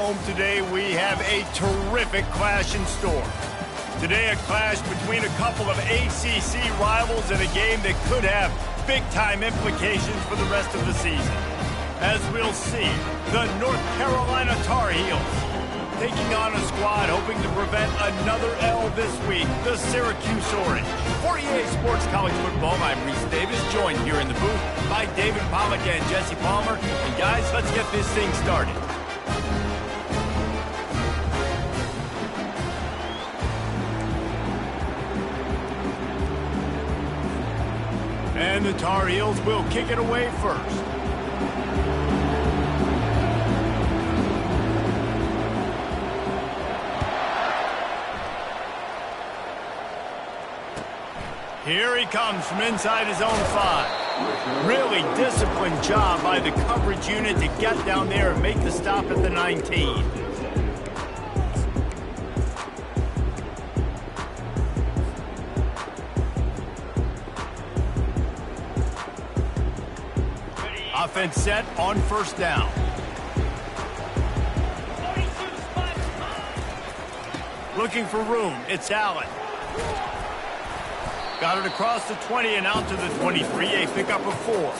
home today, we have a terrific clash in store. Today, a clash between a couple of ACC rivals in a game that could have big-time implications for the rest of the season. As we'll see, the North Carolina Tar Heels taking on a squad hoping to prevent another L this week, the Syracuse Orange. For EA Sports College Football, I'm Reese Davis, joined here in the booth by David Pollack and Jesse Palmer. And guys, let's get this thing started. And the Tar Heels will kick it away first. Here he comes from inside his own 5. Really disciplined job by the coverage unit to get down there and make the stop at the 19. Offense set on first down. Looking for room, it's Allen. Got it across the 20 and out to the 23, a pickup of 4.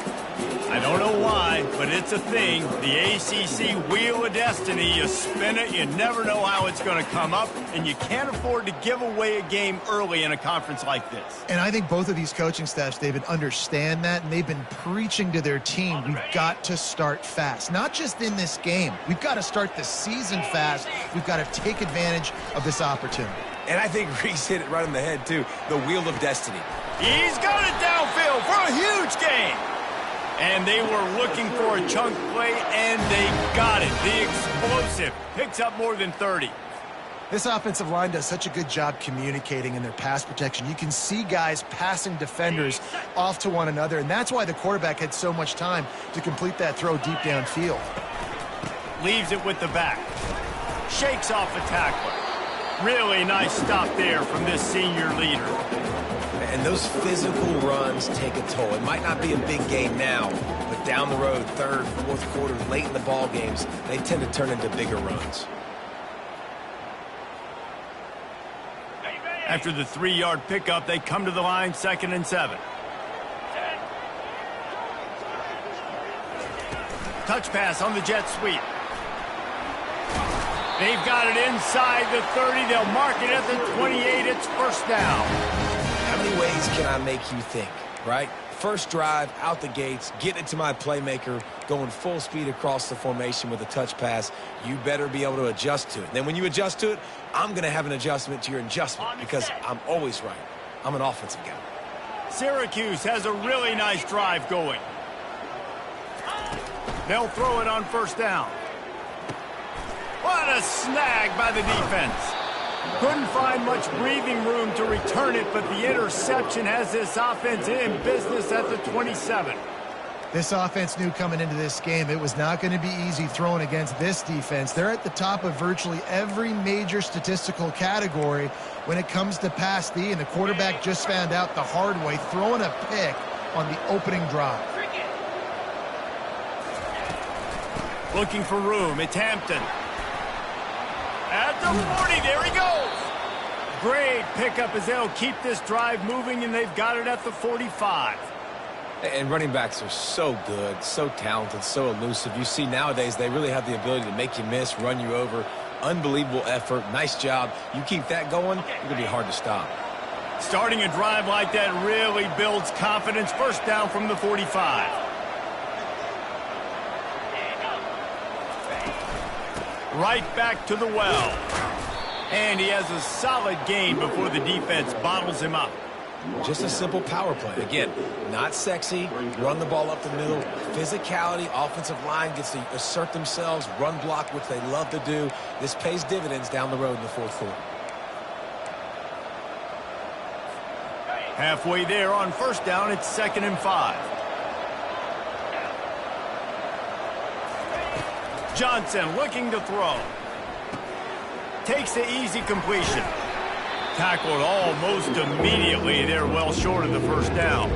I don't know why, but it's a thing. The ACC Wheel of Destiny, you spin it, you never know how it's going to come up, and you can't afford to give away a game early in a conference like this. And I think both of these coaching staffs, David, understand that, and they've been preaching to their team, we've got to start fast. Not just in this game. We've got to start the season fast. We've got to take advantage of this opportunity. And I think Reese hit it right on the head, too. The Wheel of Destiny. He's got it downfield for a huge gain. And they were looking for a chunk play, and they got it. The explosive picks up more than 30. This offensive line does such a good job communicating in their pass protection. You can see guys passing defenders off to one another, and that's why the quarterback had so much time to complete that throw deep downfield. Leaves it with the back. Shakes off a tackler. Really nice stop there from this senior leader. And those physical runs take a toll. It might not be a big game now, but down the road, third, fourth quarter, late in the ball games, they tend to turn into bigger runs. After the 3-yard pickup, they come to the line, 2nd and 7. Touch pass on the jet sweep. They've got it inside the 30. They'll mark it at the 28. It's first down. How many ways can I make you think, right? First drive, out the gates, getting it to my playmaker, going full speed across the formation with a touch pass. You better be able to adjust to it. Then when you adjust to it, I'm going to have an adjustment to your adjustment because I'm always right. I'm an offensive guy. Syracuse has a really nice drive going. They'll throw it on first down. What a snag by the defense. Couldn't find much breathing room to return it, but the interception has this offense in business at the 27. This offense knew coming into this game it was not going to be easy throwing against this defense. They're at the top of virtually every major statistical category when it comes to pass D, and the quarterback just found out the hard way, throwing a pick on the opening drive. Looking for room, it's Hampton. At the 40, there he goes. Great pickup as they'll keep this drive moving, and they've got it at the 45. And running backs are so good, so talented, so elusive. You see nowadays they really have the ability to make you miss, run you over. Unbelievable effort. Nice job. You keep that going, you're going to be hard to stop. Starting a drive like that really builds confidence. First down from the 45. Right back to the well. And he has a solid gain before the defense bottles him up. Just a simple power play. Again, not sexy, run the ball up the middle. Physicality, offensive line gets to assert themselves, run block, which they love to do. This pays dividends down the road in the fourth quarter. Halfway there on first down, it's 2nd and 5. Johnson looking to throw. Takes the easy completion. Tackled almost immediately. They're well short of the first down.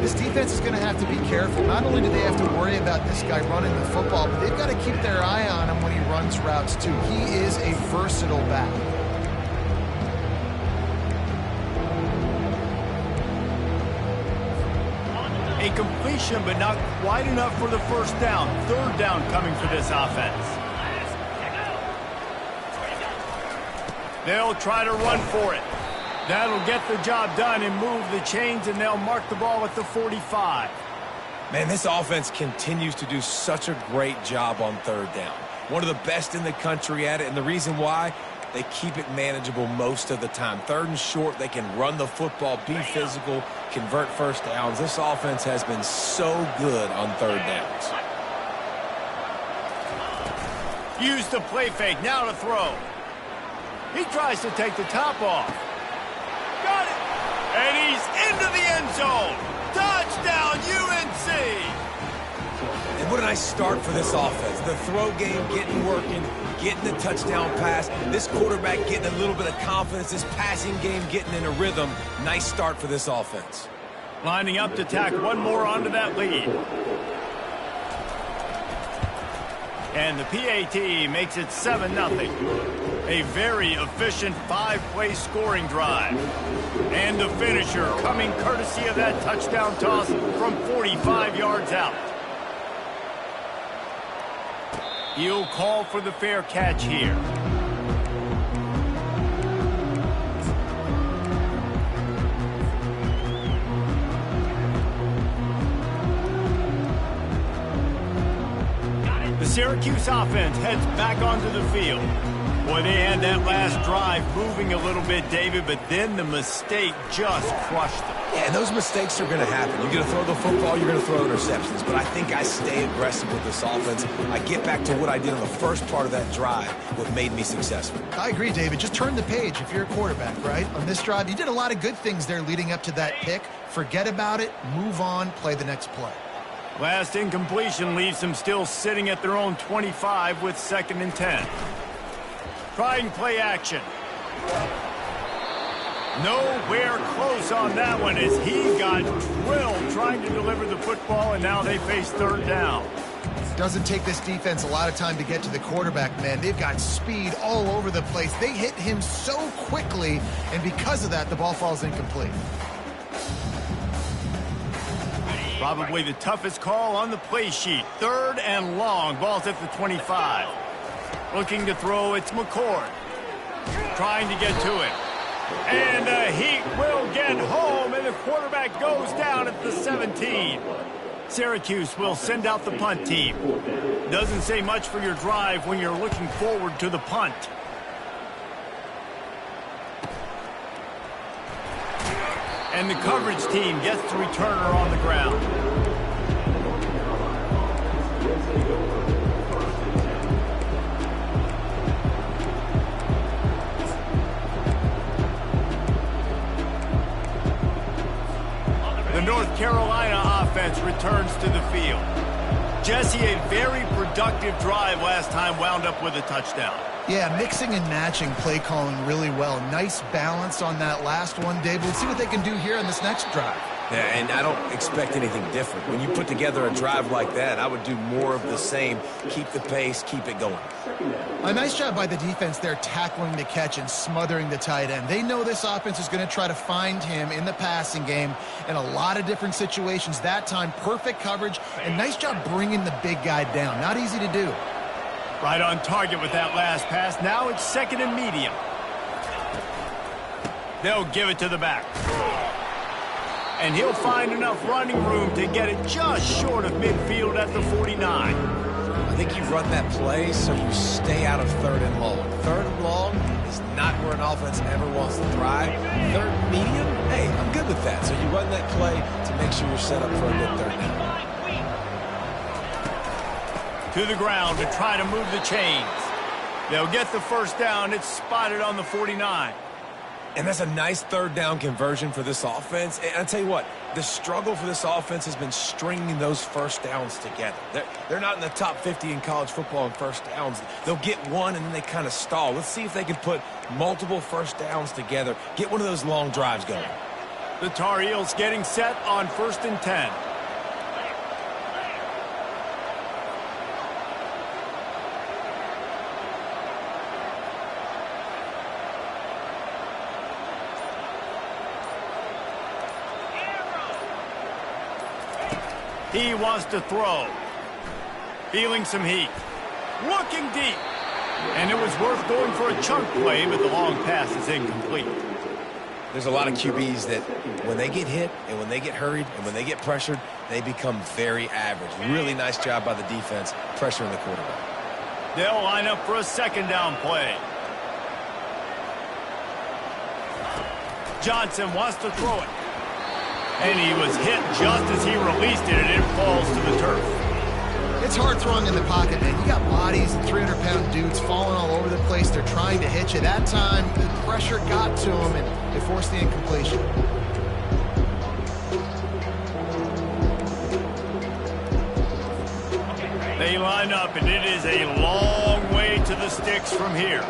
This defense is going to have to be careful. Not only do they have to worry about this guy running the football, but they've got to keep their eye on him when he runs routes too. He is a versatile back. A completion, but not quite enough for the first down. Third down coming for this offense. They'll try to run for it. That'll get the job done and move the chains, and they'll mark the ball at the 45. Man, this offense continues to do such a great job on third down. One of the best in the country at it, and the reason why, they keep it manageable most of the time. Third and short, they can run the football, be physical, convert first downs. This offense has been so good on third downs. Use the play fake, now to throw. He tries to take the top off. Got it! And he's into the end zone. Touchdown, UNC! And what a nice start for this offense. The throw game getting working, getting the touchdown pass. This quarterback getting a little bit of confidence. This passing game getting in a rhythm. Nice start for this offense. Lining up to tack one more onto that lead. And the PAT makes it 7-0. A very efficient 5-play scoring drive. And the finisher coming courtesy of that touchdown toss from 45 yards out. He'll call for the fair catch here. The Syracuse offense heads back onto the field. Boy, they had that last drive moving a little bit, David, but then the mistake just crushed them. Yeah, and those mistakes are going to happen. You're going to throw the football, you're going to throw interceptions. But I think I stay aggressive with this offense. I get back to what I did on the first part of that drive, what made me successful. I agree, David. Just turn the page if you're a quarterback, right? On this drive, you did a lot of good things there leading up to that pick. Forget about it, move on, play the next play. Last incompletion leaves them still sitting at their own 25 with 2nd and 10. Trying play action. Nowhere close on that one as he got drilled trying to deliver the football, and now they face third down. Doesn't take this defense a lot of time to get to the quarterback, man. They've got speed all over the place. They hit him so quickly, and because of that, the ball falls incomplete. Probably the toughest call on the play sheet. 3rd and long. Ball's at the 25. Looking to throw, it's McCord. Trying to get to it. And the Heat will get home, and the quarterback goes down at the 17. Syracuse will send out the punt team. Doesn't say much for your drive when you're looking forward to the punt. And the coverage team gets the returner on the ground. The North Carolina offense returns to the field. Jesse, a very productive drive last time, wound up with a touchdown. Yeah, mixing and matching play calling really well. Nice balance on that last one, Dave. Let's see what they can do here on this next drive. Yeah, and I don't expect anything different. When you put together a drive like that, I would do more of the same. Keep the pace, keep it going. A nice job by the defense there tackling the catch and smothering the tight end. They know this offense is going to try to find him in the passing game in a lot of different situations. That time, perfect coverage, and nice job bringing the big guy down. Not easy to do. Right on target with that last pass. Now it's 2nd and medium. They'll give it to the back. And he'll find enough running room to get it just short of midfield at the 49. I think you run that play so you stay out of 3rd and long. 3rd and long is not where an offense ever wants to thrive. 3rd and medium, hey, I'm good with that. So you run that play to make sure you're set up for a good 3rd down. To the ground to try to move the chains. They'll get the first down. It's spotted on the 49. And that's a nice 3rd down conversion for this offense. And I'll tell you what, the struggle for this offense has been stringing those first downs together. They're not in the top 50 in college football in first downs. They'll get one and then they kind of stall. Let's see if they can put multiple first downs together. Get one of those long drives going. The Tar Heels getting set on 1st and 10. He wants to throw. Feeling some heat. Looking deep. And it was worth going for a chunk play, but the long pass is incomplete. There's a lot of QBs that when they get hit and when they get hurried and when they get pressured, they become very average. Really nice job by the defense pressuring the quarterback. They'll line up for a 2nd down play. Johnson wants to throw it. And he was hit just as he released it, and it falls to the turf. It's hard throwing in the pocket, man. You got bodies, 300-pound dudes falling all over the place. They're trying to hit you. That time, the pressure got to him, and it forced the incompletion. They line up, and it is a long way to the sticks from here.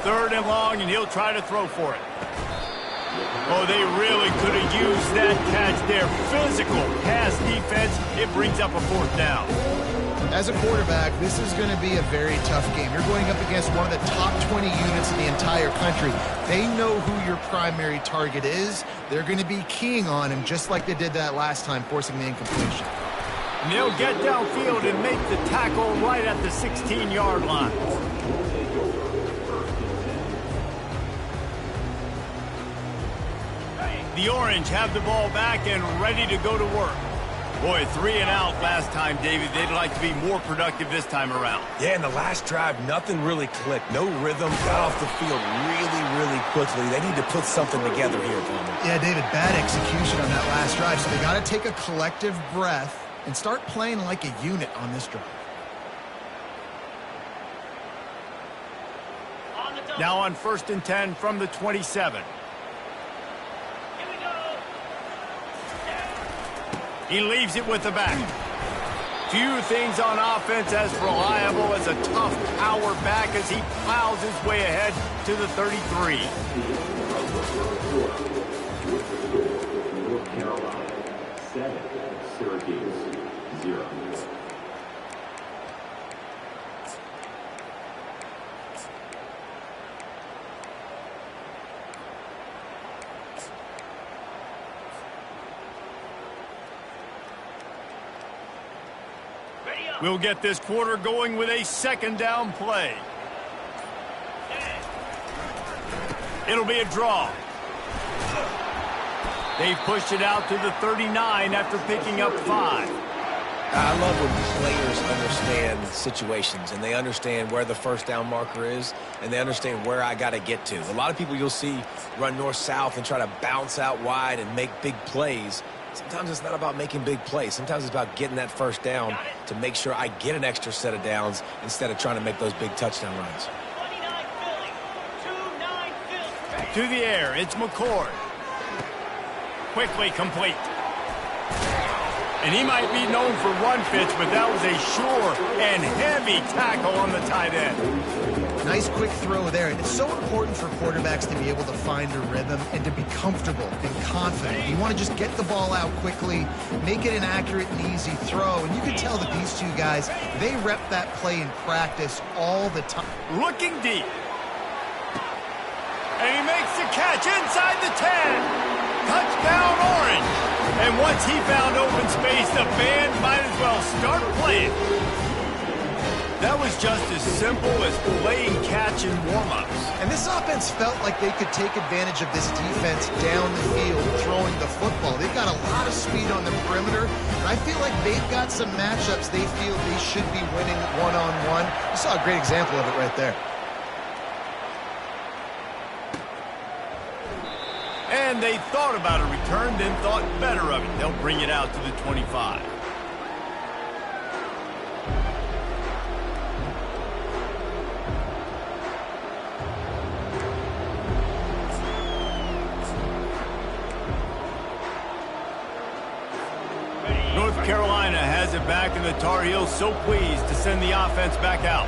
Third and long, and he'll try to throw for it. Oh, they really could have used that catch there. Physical pass defense. It brings up a 4th down. As a quarterback, this is going to be a very tough game. You're going up against one of the top 20 units in the entire country. They know who your primary target is. They're going to be keying on him just like they did that last time, forcing the incompletion. And they'll get downfield and make the tackle right at the 16-yard line. The Orange have the ball back and ready to go to work. Boy, 3 and out last time, David. They'd like to be more productive this time around. Yeah, in the last drive, nothing really clicked. No rhythm. Got off the field really, really quickly. They need to put something together here, Palmer. Yeah, David, bad execution on that last drive. So they got to take a collective breath and start playing like a unit on this drive. Now on 1st and 10 from the 27. He leaves it with the back. Few things on offense as reliable as a tough power back as he plows his way ahead to the 33. North Carolina, 7, Syracuse, 0. We'll get this quarter going with a 2nd down play. It'll be a draw. They've pushed it out to the 39 after picking up 5. I love when players understand situations and they understand where the 1st down marker is and they understand where I got to get to. A lot of people you'll see run north-south and try to bounce out wide and make big plays. Sometimes it's not about making big plays. Sometimes it's about getting that 1st down to make sure I get an extra set of downs instead of trying to make those big touchdown runs. To the air, it's McCord. Quickly complete. And he might be known for run fits, but that was a sure and heavy tackle on the tight end. Nice quick throw there. And it's so important for quarterbacks to be able to find a rhythm and to be comfortable and confident. You want to just get the ball out quickly, make it an accurate and easy throw. And you can tell that these two guys, they rep that play in practice all the time. Looking deep. And he makes the catch inside the 10. Touchdown, Orange. And once he found open space, the band might as well start playing. That was just as simple as playing catch in warm-ups. And this offense felt like they could take advantage of this defense down the field throwing the football. They've got a lot of speed on the perimeter, and I feel like they've got some matchups they feel they should be winning one-on-one. You saw a great example of it right there. And they thought about a return, then thought better of it. They'll bring it out to the 25. North Carolina has it back, and the Tar Heels so pleased to send the offense back out.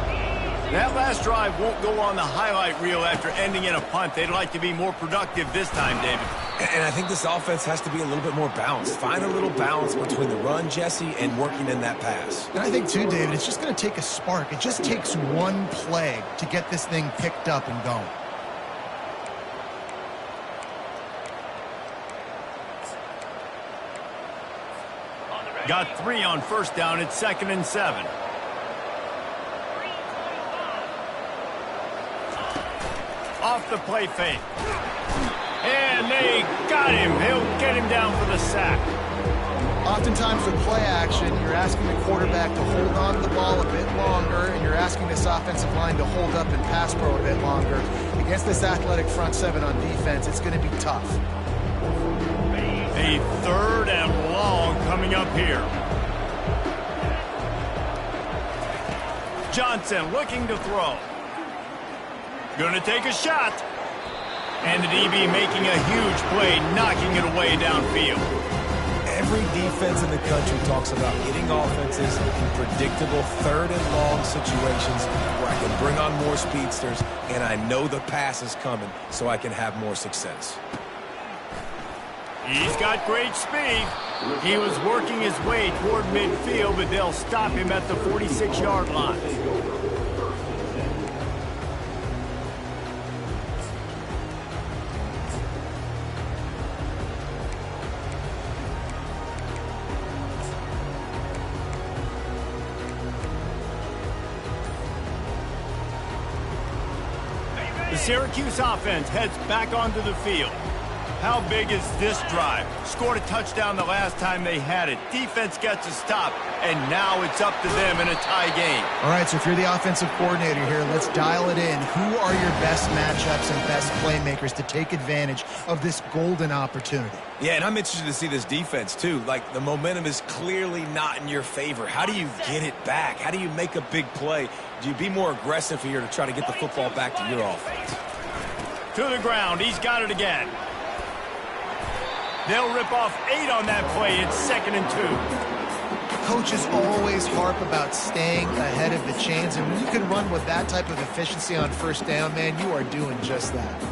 That last drive won't go on the highlight reel after ending in a punt. They'd like to be more productive this time, David. And I think this offense has to be a little bit more balanced. Find a little balance between the run, Jesse, and working in that pass. And I think, too, David, it's just going to take a spark. It just takes one play to get this thing picked up and going. Got 3 on first down. It's 2nd and 7. Off the play fake. And they got him. He'll get him down for the sack. Oftentimes with play action, you're asking the quarterback to hold on to the ball a bit longer, and you're asking this offensive line to hold up and pass pro a bit longer. Against this athletic front seven on defense, it's going to be tough. A 3rd and long coming up here. Johnson looking to throw. Going to take a shot. And the DB making a huge play, knocking it away downfield. Every defense in the country talks about getting offenses in predictable 3rd and long situations where I can bring on more speedsters and I know the pass is coming so I can have more success. He's got great speed. He was working his way toward midfield, but they'll stop him at the 46-yard line. The Syracuse offense heads back onto the field. How big is this drive? Scored a touchdown the last time they had it. Defense gets a stop, and now it's up to them in a tie game. All right, so if you're the offensive coordinator here, let's dial it in. Who are your best matchups and best playmakers to take advantage of this golden opportunity? Yeah, and I'm interested to see this defense, too. Like, the momentum is clearly not in your favor. How do you get it back? How do you make a big play? Do you be more aggressive here to try to get the football back to your offense? To the ground. He's got it again. They'll rip off 8 on that play. It's 2nd and 2. Coaches always harp about staying ahead of the chains, and when you can run with that type of efficiency on first down, man, you are doing just that.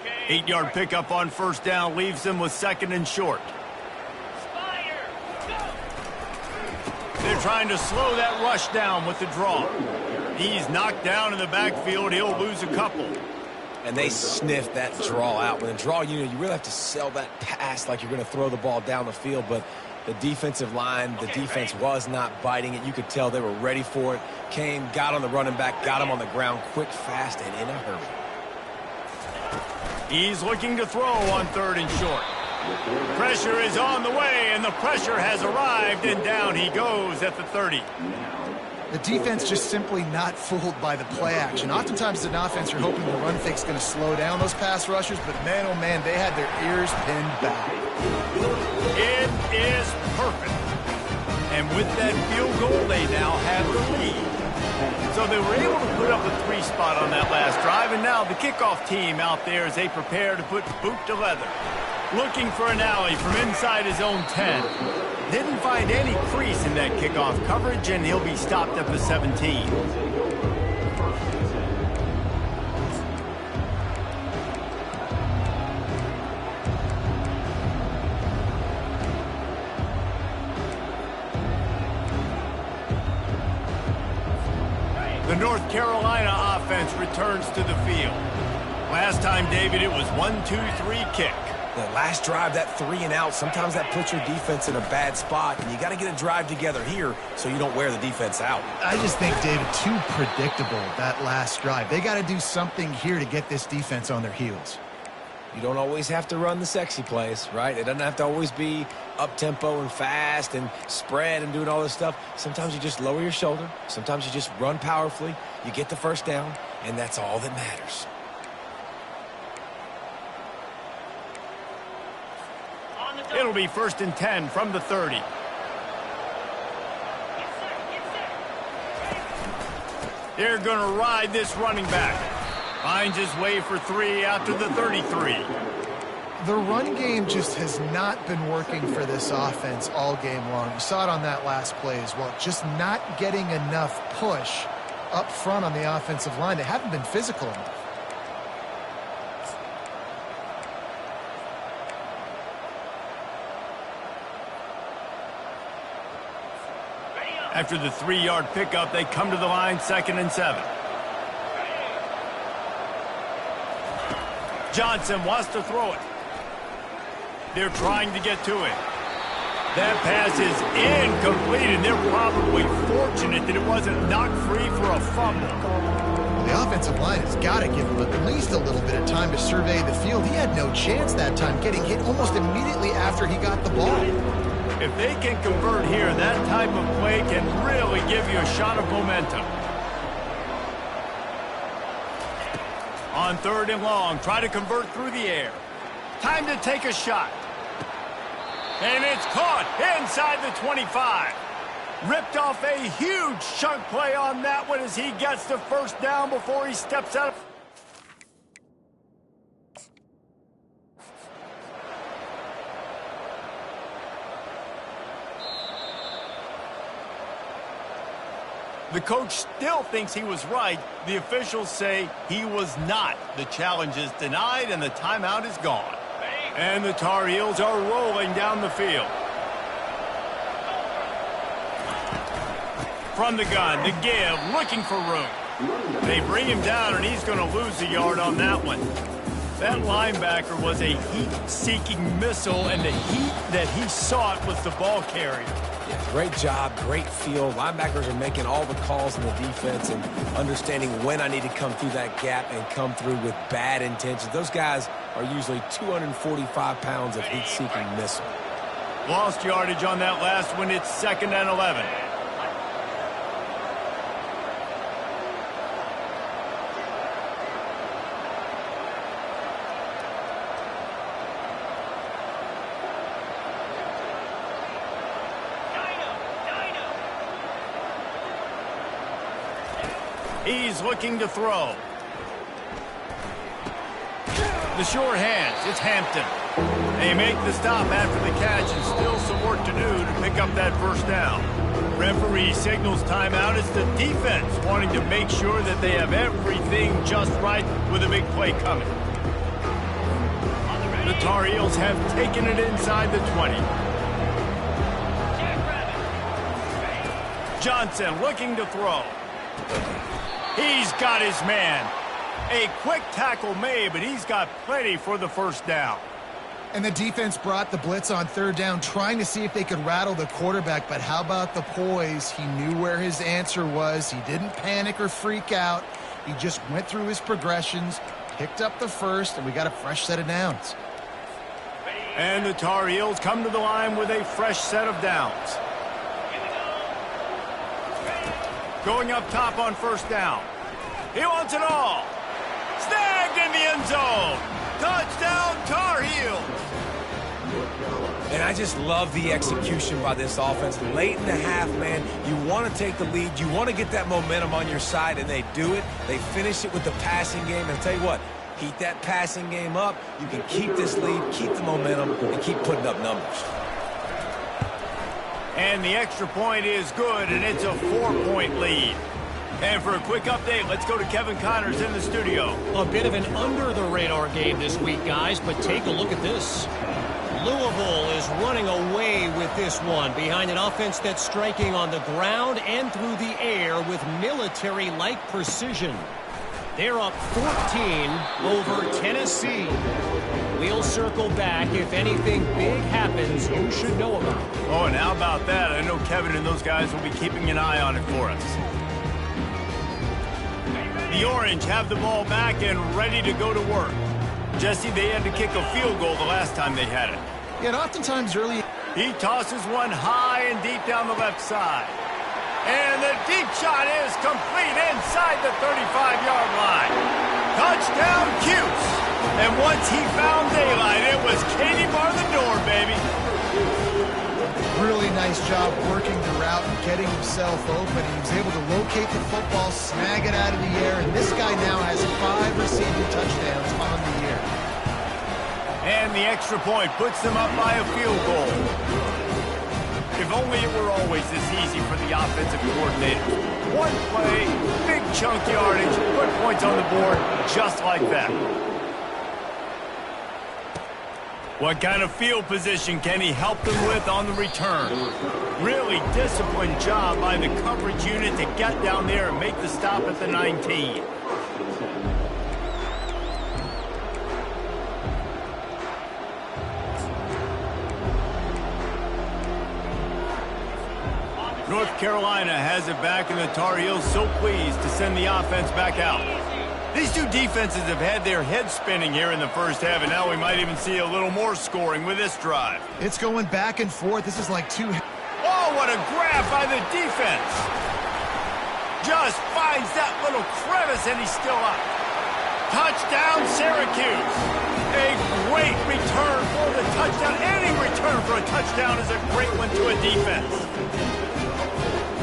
Okay. 8-yard pickup on first down leaves them with 2nd and short. They're trying to slow that rush down with the draw. He's knocked down in the backfield. He'll lose a couple. And they sniff that draw out. When a draw, you really have to sell that pass like you're going to throw the ball down the field. But the defensive line, the defense was not biting it. You could tell they were ready for it. Came, got on the running back, got him on the ground quick, fast, and in a hurry. He's looking to throw on 3rd and short. Pressure is on the way, and the pressure has arrived, and down he goes at the 30. The defense just simply not fooled by the play action. Oftentimes as an offense, you're hoping the run fake's going to slow down those pass rushers, but man, oh man, they had their ears pinned back. It is perfect. And with that field goal, they now have the lead. So they were able to put up a 3 spot on that last drive, and now the kickoff team out there as they prepare to put boot to leather. Looking for an alley from inside his own 10. Didn't find any crease in that kickoff coverage, and he'll be stopped at the 17. The North Carolina offense returns to the field. Last time, David, it was 1-2-3 kick. The last drive, that 3 and out, sometimes that puts your defense in a bad spot, and you got to get a drive together here so you don't wear the defense out. I just think, David, too predictable, that last drive. They got to do something here to get this defense on their heels. You don't always have to run the sexy plays, right? It doesn't have to always be up-tempo and fast and spread and doing all this stuff. Sometimes you just lower your shoulder. Sometimes you just run powerfully. You get the first down, and that's all that matters. It'll be 1st and 10 from the 30. They're going to ride this running back. Finds his way for 3 after the 33. The run game just has not been working for this offense all game long. You saw it on that last play as well. Just not getting enough push up front on the offensive line. They haven't been physical enough. After the 3-yard pickup, they come to the line, 2nd and 7. Johnson wants to throw it. They're trying to get to it. That pass is incomplete, and they're probably fortunate that it wasn't knocked free for a fumble. Well, the offensive line has got to give him at least a little bit of time to survey the field. He had no chance that time, getting hit almost immediately after he got the ball. If they can convert here, that type of play can really give you a shot of momentum. On 3rd and long, try to convert through the air. Time to take a shot. And it's caught inside the 25. Ripped off a huge chunk play on that one as he gets the first down before he steps out. The coach still thinks he was right. The officials say he was not. The challenge is denied and the timeout is gone. And the Tar Heels are rolling down the field. From the gun, the give, looking for room. They bring him down and he's going to lose a yard on that one. That linebacker was a heat-seeking missile, and the heat that he sought was the ball carrier. Yeah, great job, great feel. Linebackers are making all the calls in the defense and understanding when I need to come through that gap and come through with bad intentions. Those guys are usually 245 pounds of heat-seeking missile. Lost yardage on that last one. It's 2nd and 11. He's looking to throw. The short hands, it's Hampton. They make the stop after the catch and still some work to do to pick up that first down. Referee signals timeout. It's the defense wanting to make sure that they have everything just right with a big play coming. The Tar Heels have taken it inside the 20. Johnson looking to throw. He's got his man. A quick tackle made, but he's got plenty for the first down. And the defense brought the blitz on 3rd down, trying to see if they could rattle the quarterback. But how about the poise? He knew where his answer was. He didn't panic or freak out. He just went through his progressions, picked up the first, and we got a fresh set of downs. And the Tar Heels come to the line with a fresh set of downs. Going up top on 1st down. He wants it all. Snagged in the end zone. Touchdown, Tar Heels. And I just love the execution by this offense. Late in the half, man, you want to take the lead. You want to get that momentum on your side, and they do it. They finish it with the passing game. And I'll tell you what, keep that passing game up. You can keep this lead, keep the momentum, and keep putting up numbers. And the extra point is good, and it's a 4-point lead. And for a quick update, let's go to Kevin Connors in the studio. A bit of an under-the-radar game this week, guys, but take a look at this. Louisville is running away with this one behind an offense that's striking on the ground and through the air with military-like precision. They're up 14 over Tennessee. We'll circle back if anything big happens you should know about. Oh, and how about that? I know Kevin and those guys will be keeping an eye on it for us. The Orange have the ball back and ready to go to work. Jesse, they had to kick a field goal the last time they had it. Yeah, and oftentimes early. He tosses one high and deep down the left side. And the deep shot is complete inside the 35-yard line. Touchdown, Cuse. And once he found daylight, it was Katie bar the door, baby. Really nice job working the route and getting himself open. He was able to locate the football, snag it out of the air, and this guy now has 5 receiving touchdowns on the year. And the extra point puts them up by a field goal. If only it were always this easy for the offensive coordinator. One play, big chunk yardage, put points on the board just like that. What kind of field position can he help them with on the return? Really disciplined job by the coverage unit to get down there and make the stop at the 19. North Carolina has it back, and the Tar Heels so pleased to send the offense back out. These two defenses have had their heads spinning here in the first half, and now we might even see a little more scoring with this drive. It's going back and forth. This is like two... Oh, what a grab by the defense. Just finds that little crevice, and he's still up. Touchdown, Syracuse. A great return for the touchdown. Any return for a touchdown is a great one to a defense.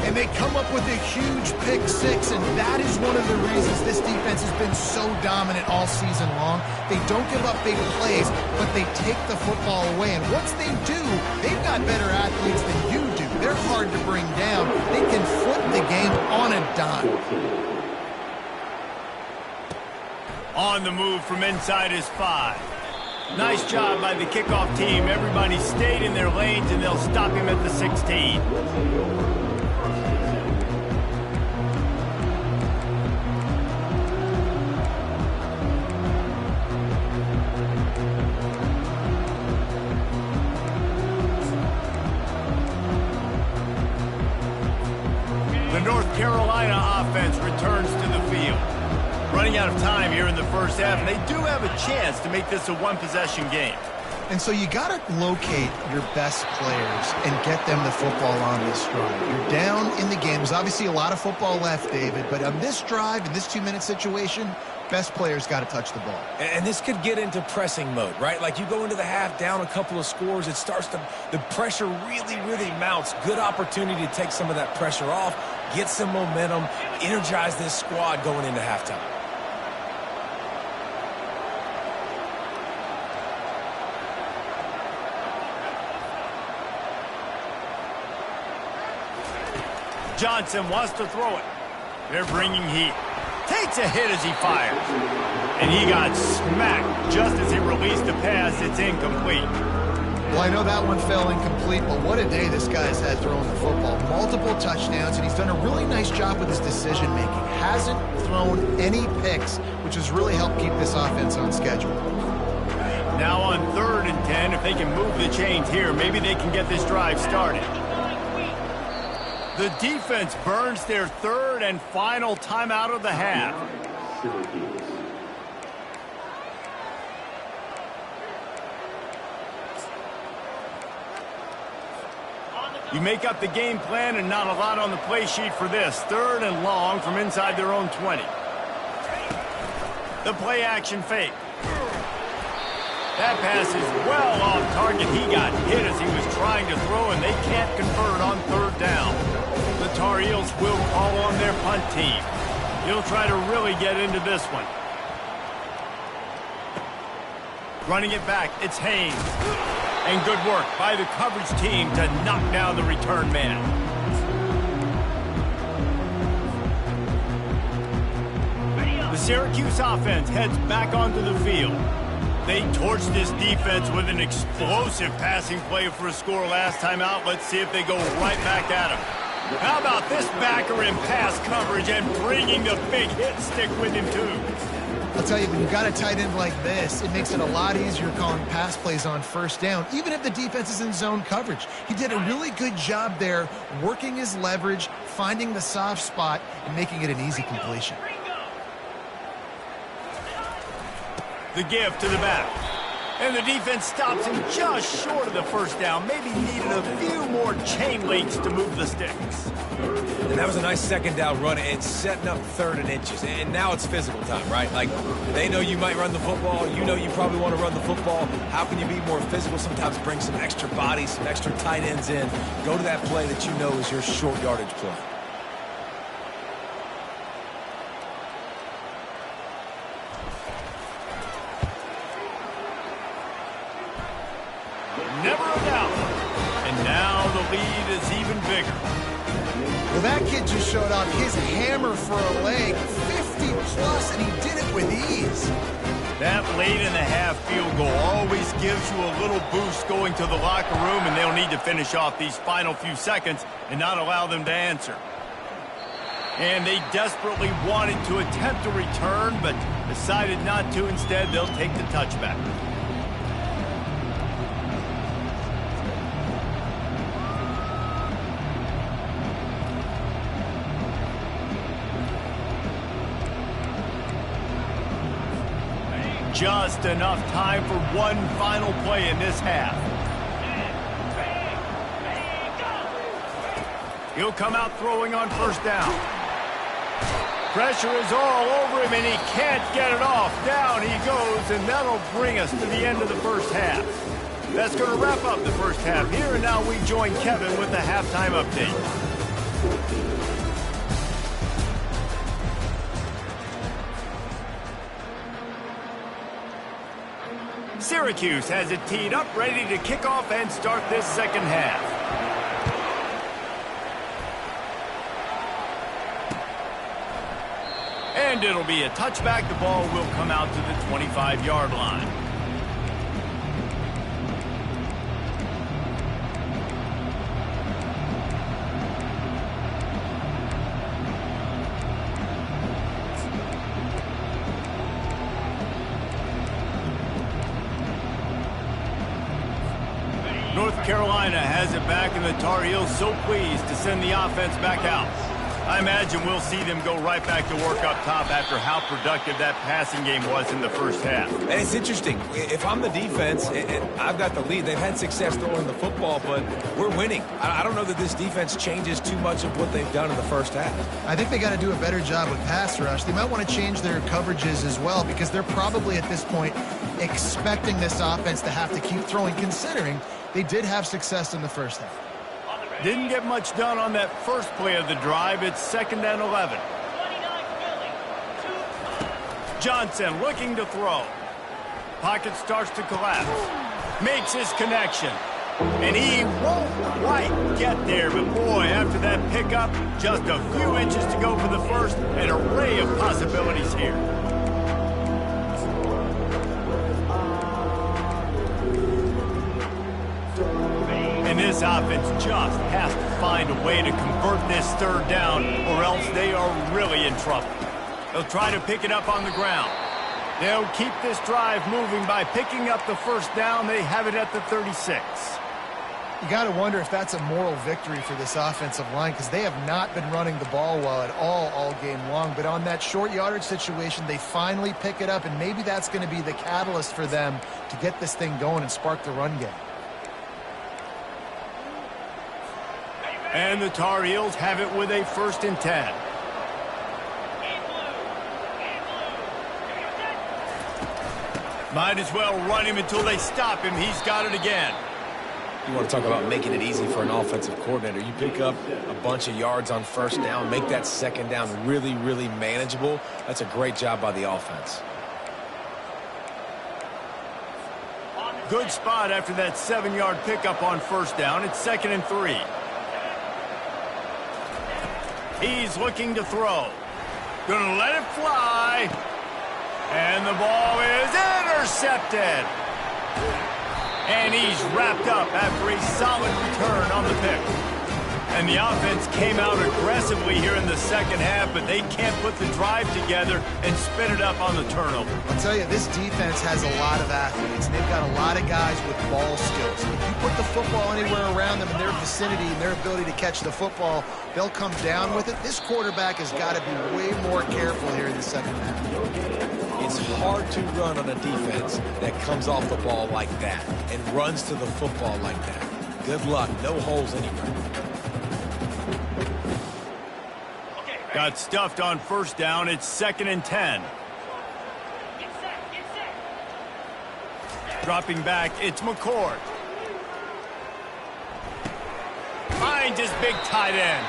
And they come up with a huge pick six, and that is one of the reasons this defense has been so dominant all season long. They don't give up big plays, but they take the football away. And once they do, they've got better athletes than you do. They're hard to bring down. They can flip the game on a dime. On the move from inside his 5. Nice job by the kickoff team. Everybody stayed in their lanes, and they'll stop him at the 16. The North Carolina offense returns to the field. Running out of time here in the first half, and they do have a chance to make this a one-possession game. And so you got to locate your best players and get them the football on this drive. You're down in the game. There's obviously a lot of football left, David, but on this drive, in this 2-minute situation, best players got to touch the ball. And this could get into pressing mode, right? Like you go into the half down a couple of scores, it starts to, the pressure really, really mounts. Good opportunity to take some of that pressure off, get some momentum, energize this squad going into halftime. Johnson wants to throw it. They're bringing heat. Takes a hit as he fires. And he got smacked just as he released the pass. It's incomplete. Well, I know that one fell incomplete, but what a day this guy's had throwing the football. Multiple touchdowns, and he's done a really nice job with his decision-making. Hasn't thrown any picks, which has really helped keep this offense on schedule. Now on 3rd and 10, if they can move the chains here, maybe they can get this drive started. The defense burns their 3rd and final timeout of the half. You make up the game plan, and not a lot on the play sheet for this. 3rd and long from inside their own 20. The play action fake. That pass is well off target. He got hit as he was trying to throw, and they can't convert on 3rd down. The Tar Heels will call on their punt team. He'll try to really get into this one. Running it back, it's Haynes. And good work by the coverage team to knock down the return man. The Syracuse offense heads back onto the field. They torched this defense with an explosive passing play for a score last time out. Let's see if they go right back at him. How about this backer in pass coverage and bringing the big hit stick with him, too? I'll tell you, when you got a tight end like this, it makes it a lot easier calling pass plays on 1st down, even if the defense is in zone coverage. He did a really good job there, working his leverage, finding the soft spot, and making it an easy completion. The give to the back. And the defense stops him just short of the first down. Maybe needed a few more chain links to move the sticks. And that was a nice second down run and setting up 3rd and inches. And now it's physical time, right? Like, they know you might run the football. You know you probably want to run the football. How can you be more physical? Sometimes bring some extra bodies, some extra tight ends in. Go to that play that you know is your short yardage play. Never a doubt. And now the lead is even bigger. Well, that kid just showed off his hammer for a leg, 50-plus, and he did it with ease. That late-in-the-half field goal always gives you a little boost going to the locker room, and they'll need to finish off these final few seconds and not allow them to answer. And they desperately wanted to attempt a return, but decided not to. Instead, they'll take the touchback. Just enough time for one final play in this half. He'll come out throwing on first down. Pressure is all over him, and he can't get it off. Down he goes, and that'll bring us to the end of the first half. That's going to wrap up the first half here, and now we join Kevin with the halftime update. Syracuse has it teed up, ready to kick off and start this second half. And it'll be a touchback. The ball will come out to the 25-yard line. North Carolina has it back, and the Tar Heels so pleased to send the offense back out. I imagine we'll see them go right back to work up top after how productive that passing game was in the first half. And it's interesting. If I'm the defense and I've got the lead, they've had success throwing the football, but we're winning. I don't know that this defense changes too much of what they've done in the first half. I think they got to do a better job with pass rush. They might want to change their coverages as well, because they're probably at this point expecting this offense to have to keep throwing, considering they did have success in the first half. Didn't get much done on that first play of the drive. It's 2nd and 11. Johnson looking to throw. Pocket starts to collapse. Makes his connection. And he won't quite get there. But boy, after that pickup, just a few inches to go for the first. An array of possibilities here. And this offense just has to find a way to convert this 3rd down, or else they are really in trouble. They'll try to pick it up on the ground. They'll keep this drive moving by picking up the first down. They have it at the 36. You got to wonder if that's a moral victory for this offensive line, because they have not been running the ball well at all game long. But on that short yardage situation, they finally pick it up, and maybe that's going to be the catalyst for them to get this thing going and spark the run game. And the Tar Heels have it with a 1st and 10. Might as well run him until they stop him. He's got it again. You want to talk about making it easy for an offensive coordinator. You pick up a bunch of yards on first down, make that second down really, really manageable. That's a great job by the offense. Good spot after that 7-yard pickup on first down. It's 2nd and 3. He's looking to throw. Gonna let it fly. And the ball is intercepted. And he's wrapped up after a solid return on the pick. And the offense came out aggressively here in the second half, but they can't put the drive together and spin it up on the turnover. I'll tell you, this defense has a lot of athletes, and they've got a lot of guys with ball skills. If you put the football anywhere around them in their vicinity and their ability to catch the football, they'll come down with it. This quarterback has got to be way more careful here in the second half. It's hard to run on a defense that comes off the ball like that and runs to the football like that. Good luck. No holes anywhere. Got stuffed on first down. It's 2nd and 10. Dropping back, it's McCord. Finds his big tight end.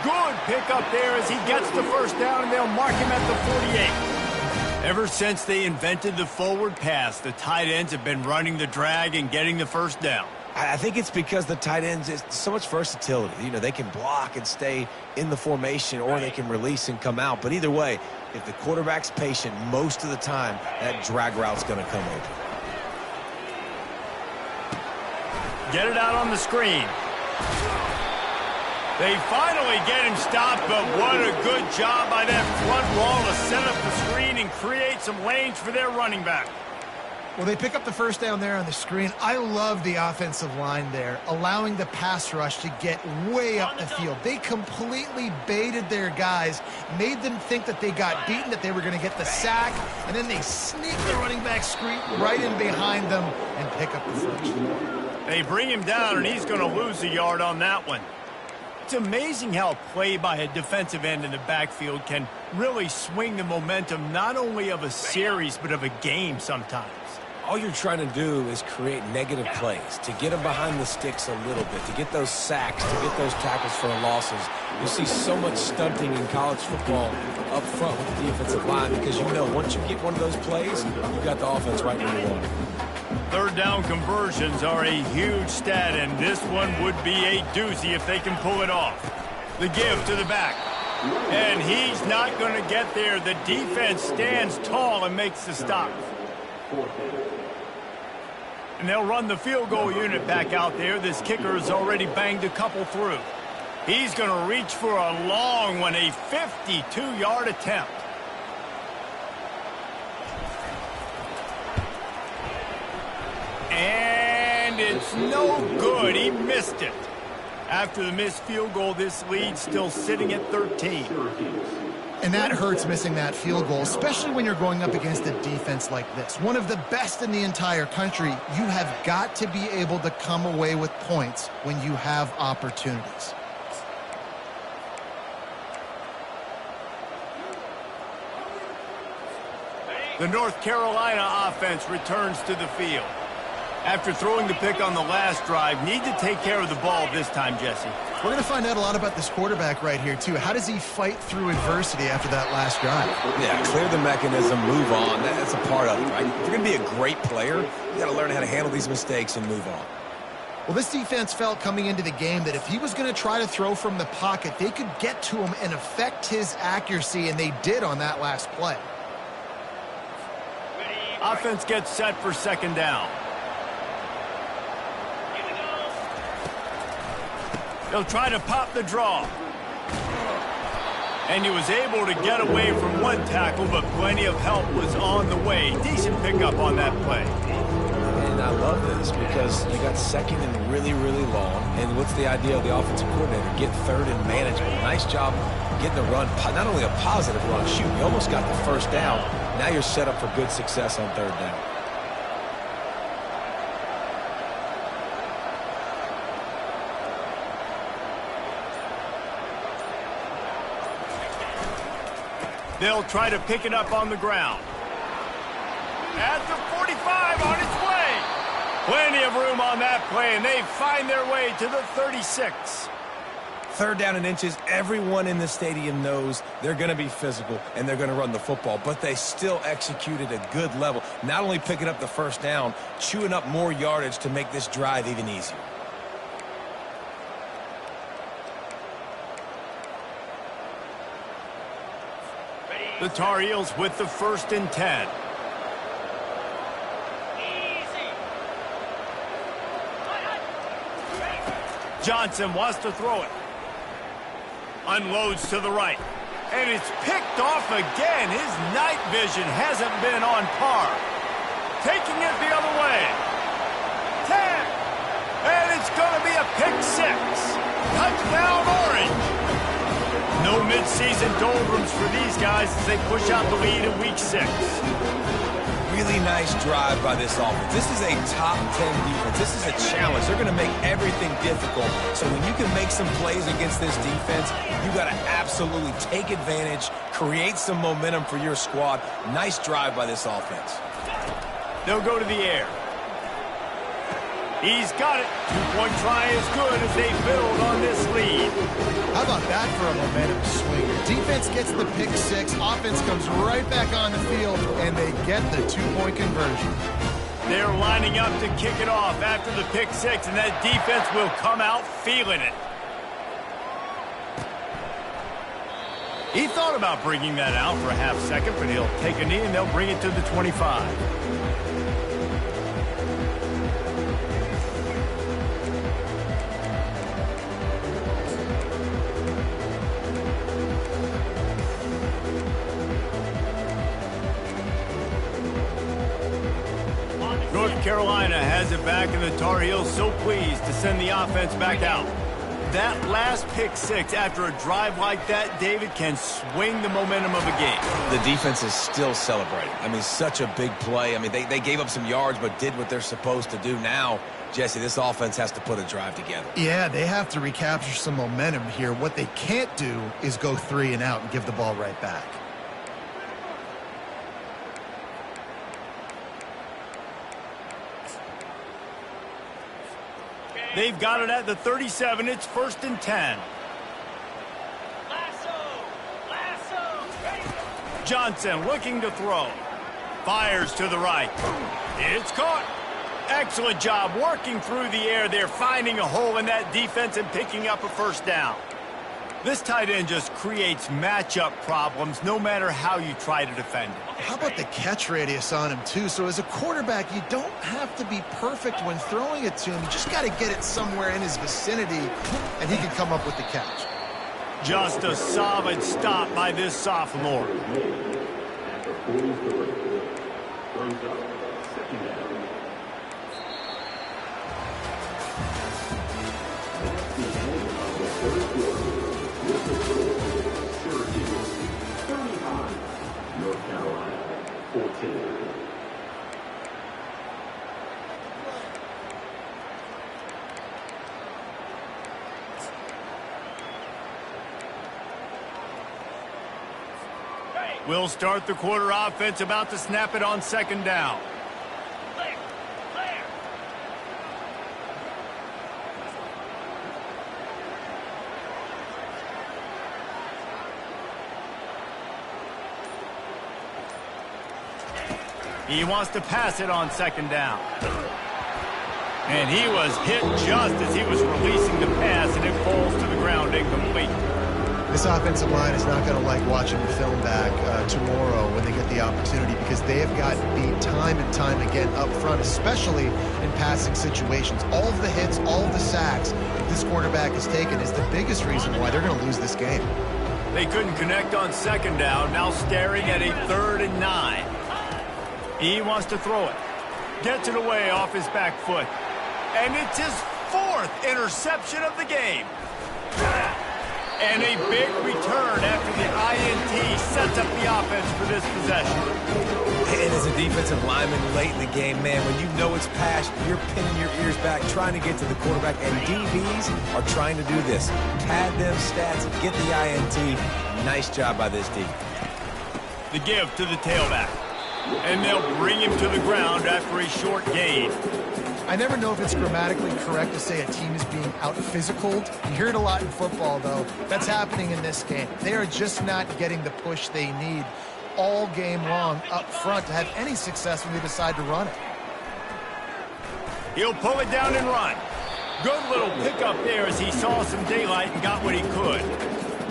Good pickup there as he gets the first down, and they'll mark him at the 48. Ever since they invented the forward pass, the tight ends have been running the drag and getting the first down. I think it's because the tight ends is so much versatility. You know, they can block and stay in the formation, or they can release and come out. But either way, if the quarterback's patient, most of the time, that drag route's going to come open. Get it out on the screen. They finally get him stopped, but what a good job by that front wall to set up the screen and create some lanes for their running back. Well, they pick up the first down there on the screen. I love the offensive line there, allowing the pass rush to get way up the field. They completely baited their guys, made them think that they got beaten, that they were going to get the sack, and then they sneak the running back screen right in behind them and pick up the first. They bring him down, and he's going to lose a yard on that one. It's amazing how a play by a defensive end in the backfield can really swing the momentum not only of a series but of a game sometimes. All you're trying to do is create negative plays, to get them behind the sticks a little bit, to get those sacks, to get those tackles for losses. You see so much stunting in college football up front with the defensive line because you know once you get one of those plays, you've got the offense right where you want it. Third down conversions are a huge stat, and this one would be a doozy if they can pull it off. The give to the back. And he's not going to get there. The defense stands tall and makes the stop. And they'll run the field goal unit back out there. This kicker has already banged a couple through. He's going to reach for a long one, a 52-yard attempt. And it's no good. He missed it. After the missed field goal, this lead still sitting at 13. And that hurts, missing that field goal, especially when you're going up against a defense like this. One of the best in the entire country. You have got to be able to come away with points when you have opportunities. The North Carolina offense returns to the field. After throwing the pick on the last drive, need to take care of the ball this time, Jesse. We're going to find out a lot about this quarterback right here, too. How does he fight through adversity after that last drive? Yeah, clear the mechanism, move on. That's a part of it, right? If you're going to be a great player, you got to learn how to handle these mistakes and move on. Well, this defense felt coming into the game that if he was going to try to throw from the pocket, they could get to him and affect his accuracy, and they did on that last play. Offense gets set for second down. They'll try to pop the draw. And he was able to get away from one tackle, but plenty of help was on the way. Decent pickup on that play. And I love this because you got second and really, really long. And what's the idea of the offensive coordinator? Get third and manageable. Nice job getting the run, not only a positive run, shoot, you almost got the first down. Now you're set up for good success on third down. They'll try to pick it up on the ground. At the 45, on its way. Plenty of room on that play, and they find their way to the 36. Third down and inches, everyone in the stadium knows they're going to be physical and they're going to run the football, but they still executed a good level. Not only picking up the first down, chewing up more yardage to make this drive even easier. The Tar Heels with the 1st and 10. Johnson wants to throw it. Unloads to the right. And it's picked off again. His night vision hasn't been on par. Taking it the other way. 10. And it's going to be a pick 6. Touchdown, Orange. No midseason doldrums for these guys as they push out the lead in week 6. Really nice drive by this offense. This is a top 10 defense. This is a challenge. They're going to make everything difficult. So when you can make some plays against this defense, you got to absolutely take advantage, create some momentum for your squad. Nice drive by this offense. They'll go to the air. He's got it. Two-point try is good as they build on this lead. How about that for a momentum swing? Defense gets the pick 6. Offense comes right back on the field, and they get the 2-point conversion. They're lining up to kick it off after the pick 6, and that defense will come out feeling it. He thought about bringing that out for a half second, but he'll take a knee, and they'll bring it to the 25. North Carolina has it back, and the Tar Heels so pleased to send the offense back out. That last pick 6 after a drive like that, David, can swing the momentum of a game. The defense is still celebrating. I mean, such a big play. I mean, they gave up some yards but did what they're supposed to do. Now, Jesse, this offense has to put a drive together. Yeah, they have to recapture some momentum here. What they can't do is go 3 and out and give the ball right back. They've got it at the 37. It's 1st and 10. Johnson looking to throw. Fires to the right. It's caught. Excellent job working through the air there, finding a hole in that defense and picking up a first down. This tight end just creates matchup problems no matter how you try to defend it. How about the catch radius on him, too? So as a quarterback, you don't have to be perfect when throwing it to him. You just got to get it somewhere in his vicinity, and he can come up with the catch. Just a solid stop by this sophomore. At the 43. Throws up. 2nd down. That's the end of the 3rd quarter. With the score, Syracuse 35, North Carolina 14. We'll start the quarter offense, about to snap it on 2nd down. He wants to pass it on 2nd down. And he was hit just as he was releasing the pass, and it falls to the ground incomplete. This offensive line is not going to like watching the film back tomorrow when they get the opportunity, because they have gotten beat time and time again up front, especially in passing situations. All of the hits, all of the sacks this quarterback has taken is the biggest reason why they're going to lose this game. They couldn't connect on 2nd down, now staring at a 3rd and 9. He wants to throw it. Gets it away off his back foot. And it's his 4th interception of the game. And a big return after the INT sets up the offense for this possession. And as a defensive lineman late in the game, man, when you know it's passed, you're pinning your ears back, trying to get to the quarterback, and DBs are trying to do this. Pad them stats, get the INT. Nice job by this defense. The give to the tailback. And they'll bring him to the ground after a short gain. I never know if it's grammatically correct to say a team is being out-physicaled. You hear it a lot in football, though. That's happening in this game. They are just not getting the push they need all game long up front to have any success when they decide to run it. He'll pull it down and run. Good little pickup there as he saw some daylight and got what he could.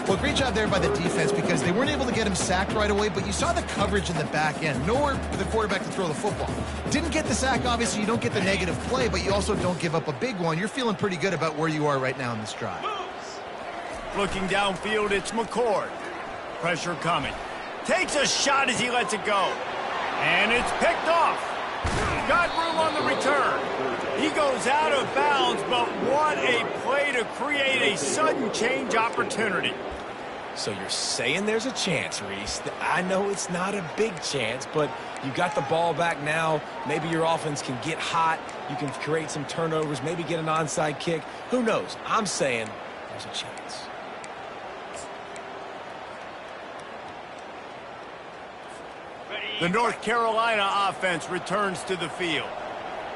Well, great job there by the defense, because they weren't able to get him sacked right away, but you saw the coverage in the back end. Nowhere for the quarterback to throw the football. Didn't get the sack, obviously. You don't get the negative play, but you also don't give up a big one. You're feeling pretty good about where you are right now in this drive. Looking downfield, it's McCord. Pressure coming. Takes a shot as he lets it go. And it's picked off. Got room on the return. He goes out of bounds, but what a play to create a sudden change opportunity. So you're saying there's a chance, Reese. I know it's not a big chance, but you got the ball back now. Maybe your offense can get hot. You can create some turnovers, maybe get an onside kick. Who knows? I'm saying there's a chance. The North Carolina offense returns to the field.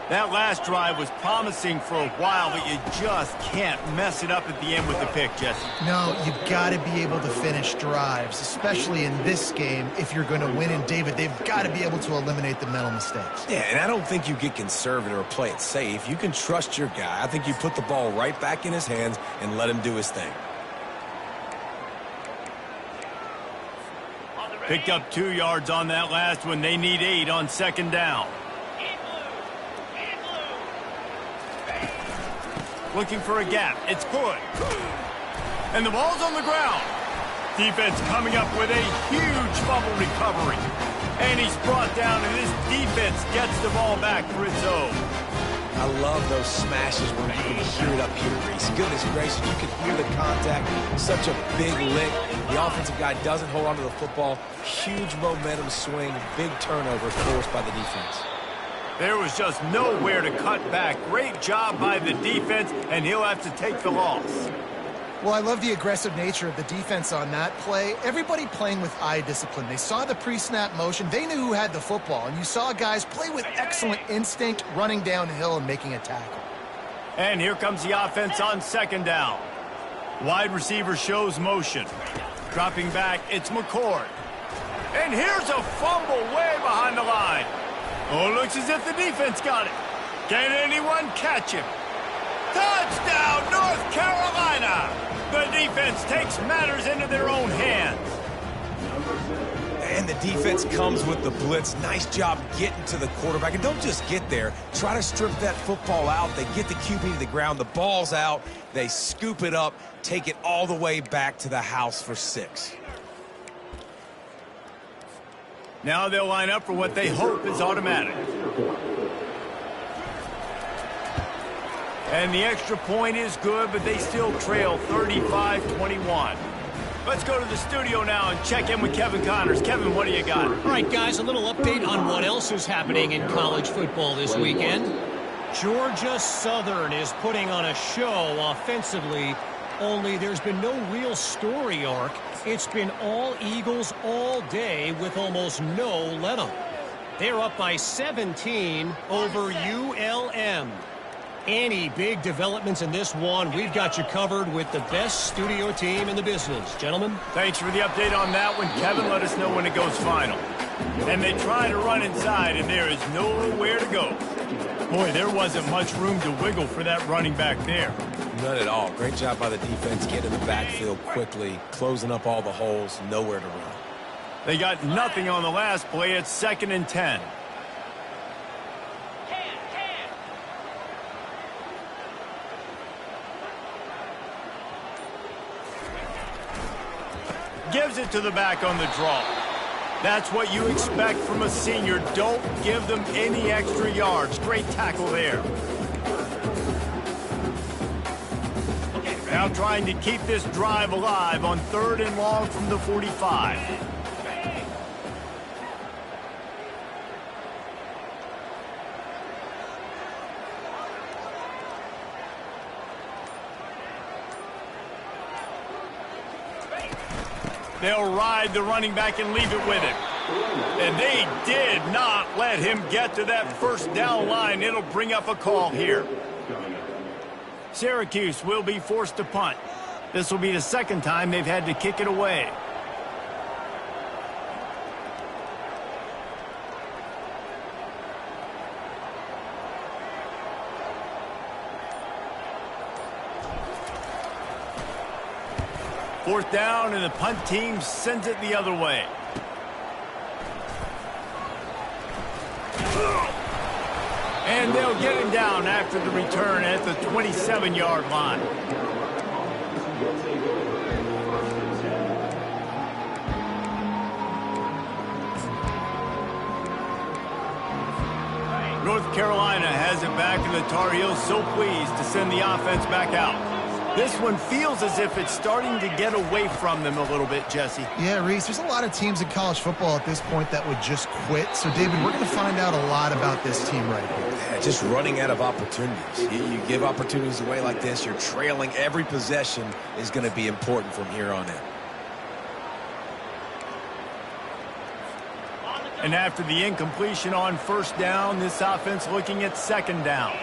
That last drive was promising for a while, but you just can't mess it up at the end with the pick, Jesse. No, you've got to be able to finish drives, especially in this game. If you're going to win, and David, they've got to be able to eliminate the mental mistakes. Yeah, and I don't think you get conservative or play it safe. You can trust your guy. I think you put the ball right back in his hands and let him do his thing. Picked up 2 yards on that last one. They need 8 on second down. Looking for a gap. It's good. And the ball's on the ground. Defense coming up with a huge fumble recovery. And he's brought down, and this defense gets the ball back for its own. I love those smashes where you can hear it up here, Reese. Goodness gracious, you can hear the contact. Such a big lick. The offensive guy doesn't hold on to the football. Huge momentum swing. Big turnover forced by the defense. There was just nowhere to cut back. Great job by the defense, and he'll have to take the loss. Well, I love the aggressive nature of the defense on that play. Everybody playing with eye discipline. They saw the pre-snap motion. They knew who had the football, and you saw guys play with excellent instinct, running downhill and making a tackle. And here comes the offense on second down. Wide receiver shows motion. Dropping back, it's McCord. And here's a fumble way behind the line. Oh, looks as if the defense got it. Can anyone catch him? Touchdown, North Carolina! The defense takes matters into their own hands. And the defense comes with the blitz. Nice job getting to the quarterback. And don't just get there. Try to strip that football out. They get the QB to the ground. The ball's out. They scoop it up, take it all the way back to the house for 6. Now they'll line up for what they hope is automatic. And the extra point is good, but they still trail 35-21. Let's go to the studio now and check in with Kevin Connors. Kevin, what do you got? All right, guys, a little update on what else is happening in college football this weekend. Georgia Southern is putting on a show offensively, only there's been no real story arc. It's been all Eagles all day with almost no let-up. They're up by 17 over ULM. Any big developments in this one, we've got you covered with the best studio team in the business. Gentlemen? Thanks for the update on that one, Kevin. Let us know when it goes final. And they try to run inside, and there is nowhere to go. Boy, there wasn't much room to wiggle for that running back there. None at all. Great job by the defense getting in the backfield quickly, closing up all the holes, nowhere to run. They got nothing on the last play. It's 2nd and 10. Gives it to the back on the draw. That's what you expect from a senior. Don't give them any extra yards. Great tackle there. Now trying to keep this drive alive on 3rd and long from the 45. They'll ride the running back and leave it with him. And they did not let him get to that first down line. It'll bring up a call here. Syracuse will be forced to punt. This will be the 2nd time they've had to kick it away. Fourth down, and the punt team sends it the other way. And they'll get him down after the return at the 27-yard line. North Carolina has it back, and the Tar Heels so pleased to send the offense back out. This one feels as if it's starting to get away from them a little bit, Jesse. Yeah, Reese, there's a lot of teams in college football at this point that would just quit. So, David, we're going to find out a lot about this team right here. Yeah, just running out of opportunities. You give opportunities away like this, you're trailing. Every possession is going to be important from here on in. And after the incompletion on first down, this offense looking at second down.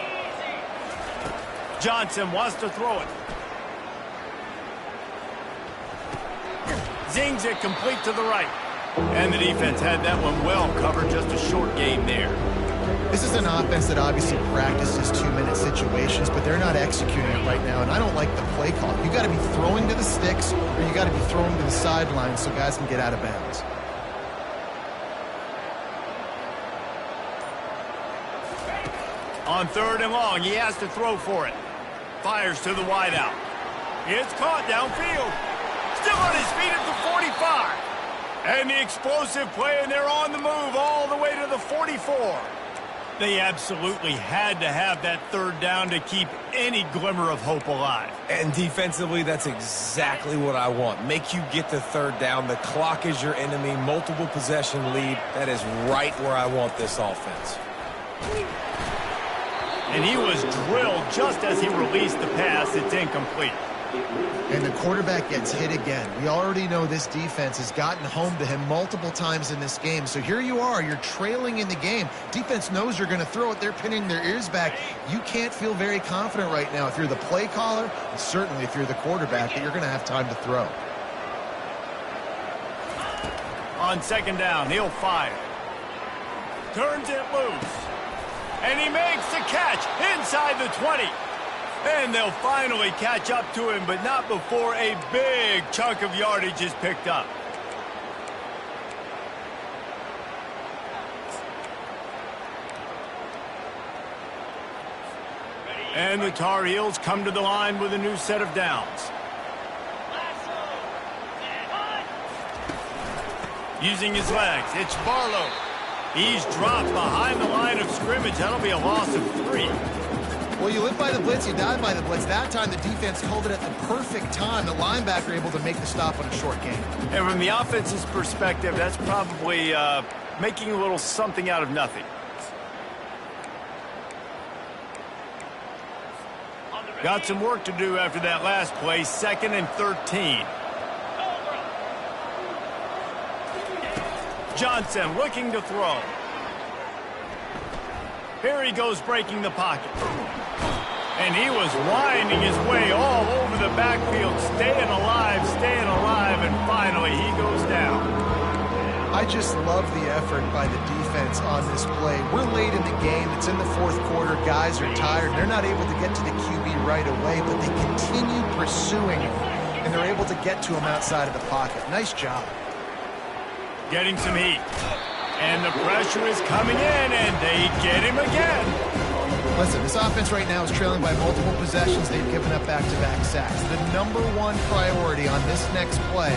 Johnson wants to throw it. Zings it complete to the right. And the defense had that one well covered, just a short gain there. This is an offense that obviously practices two-minute situations, but they're not executing it right now, and I don't like the play call. You got to be throwing to the sticks, or you got to be throwing to the sidelines so guys can get out of bounds. On third and long, he has to throw for it. Fires to the wideout. It's caught downfield. Still on his feet at the 45. And the explosive play, and they're on the move all the way to the 44. They absolutely had to have that third down to keep any glimmer of hope alive. And defensively, that's exactly what I want. Make you get the third down. The clock is your enemy. Multiple possession lead. That is right where I want this offense. And he was drilled just as he released the pass. It's incomplete. And the quarterback gets hit again. We already know this defense has gotten home to him multiple times in this game. So here you are. You're trailing in the game. Defense knows you're going to throw it. They're pinning their ears back. You can't feel very confident right now if you're the play caller, and certainly if you're the quarterback, that you're going to have time to throw. On second down, he'll fire. Turns it loose. And he makes the catch inside the 20. And they'll finally catch up to him, but not before a big chunk of yardage is picked up. And the Tar Heels come to the line with a new set of downs. Using his legs, it's Barlow. He's dropped behind the line of scrimmage. That'll be a loss of 3. Well, you live by the blitz, you die by the blitz. That time the defense called it at the perfect time. The linebacker able to make the stop on a short gain. And from the offense's perspective, that's probably making a little something out of nothing. Got some work to do after that last play. 2nd and 13. Johnson looking to throw. Here he goes breaking the pocket. And he was winding his way all over the backfield, staying alive, and finally he goes down. I just love the effort by the defense on this play. We're late in the game. It's in the fourth quarter. Guys are tired. They're not able to get to the QB right away, but they continue pursuing him, and they're able to get to him outside of the pocket. Nice job. Getting some heat. And the pressure is coming in, and they get him again. Listen, this offense right now is trailing by multiple possessions. They've given up back-to-back sacks. The number one priority on this next play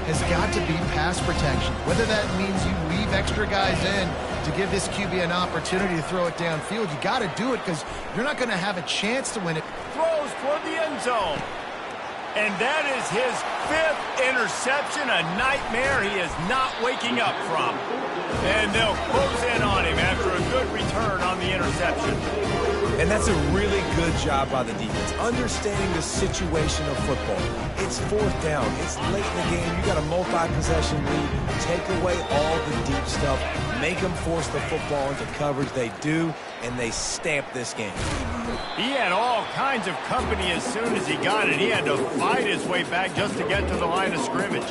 has got to be pass protection. Whether that means you leave extra guys in to give this QB an opportunity to throw it downfield, you got to do it because you're not going to have a chance to win it. Throws toward the end zone. And that is his 5th interception, a nightmare he is not waking up from. And they'll close in on him after a good return on the interception. And that's a really good job by the defense, understanding the situation of football. It's 4th down. It's late in the game. You got a multi-possession lead. Take away all the deep stuff. Make them force the football into coverage. They do, and they stamp this game. He had all kinds of company as soon as he got it. He had to fight his way back just to get to the line of scrimmage.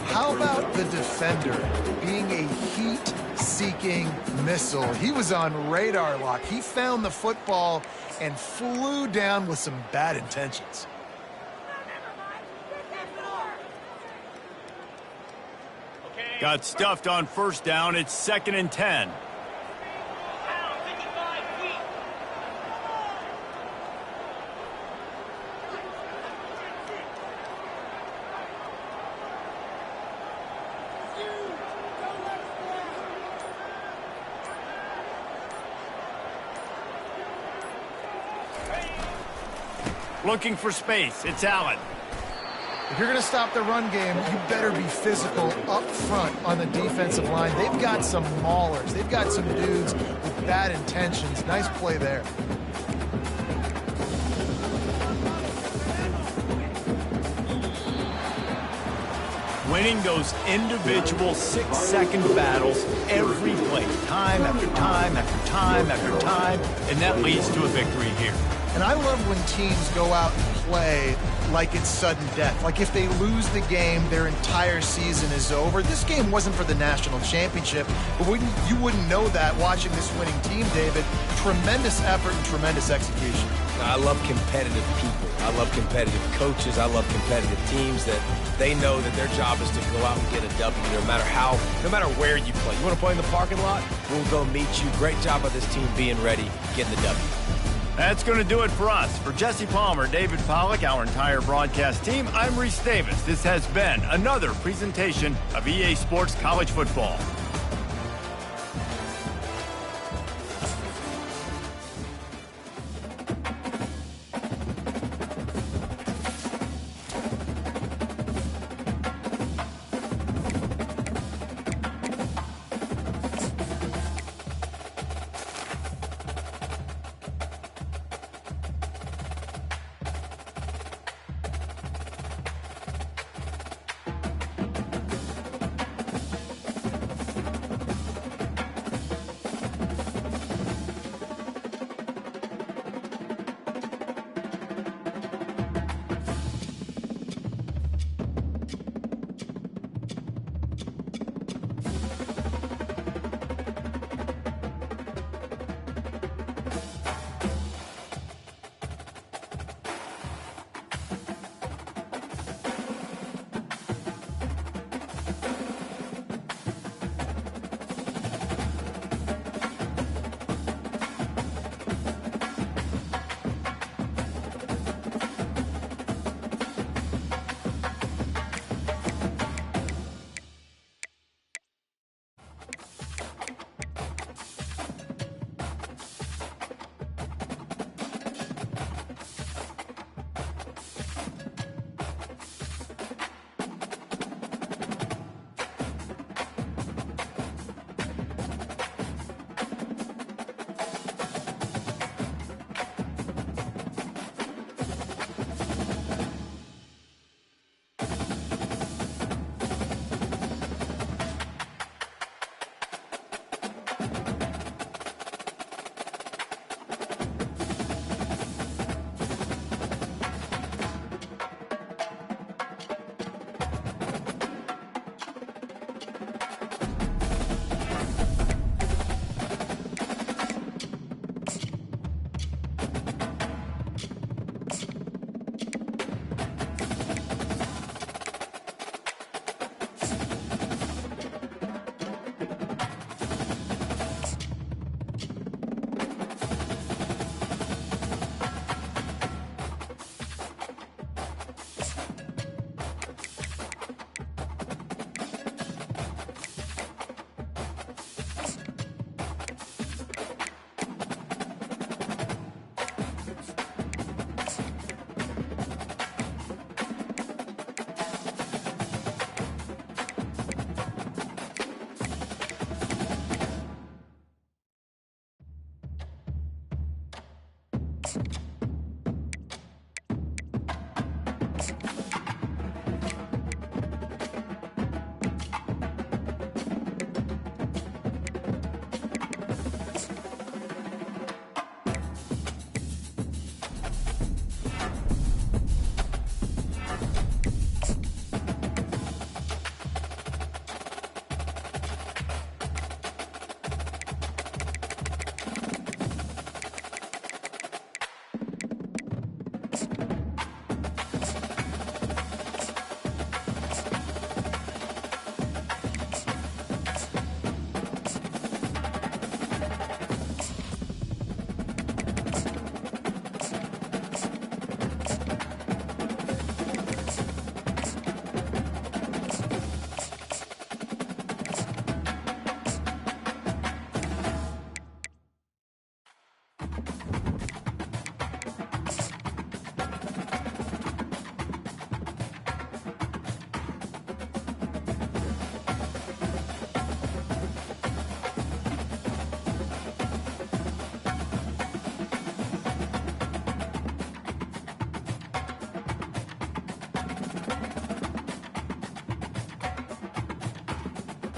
How about the defender being a heat-seeking missile? He was on radar lock. He found the football and flew down with some bad intentions. Got stuffed on first down. It's 2nd and 10. Looking for space. It's Allen. If you're going to stop the run game, you better be physical up front on the defensive line. They've got some maulers. They've got some dudes with bad intentions. Nice play there. Winning those individual 6-second battles every play, time after time after time after time, and that leads to a victory here. And I love when teams go out and play like it's sudden death. Like if they lose the game, their entire season is over. This game wasn't for the national championship, but you wouldn't know that watching this winning team, David. Tremendous effort and tremendous execution. I love competitive people. I love competitive coaches. I love competitive teams that they know that their job is to go out and get a W no matter where you play. You want to play in the parking lot? We'll go meet you. Great job by this team being ready, getting the W. That's going to do it for us. For Jesse Palmer, David Pollack, our entire broadcast team, I'm Reese Davis. This has been another presentation of EA Sports College Football.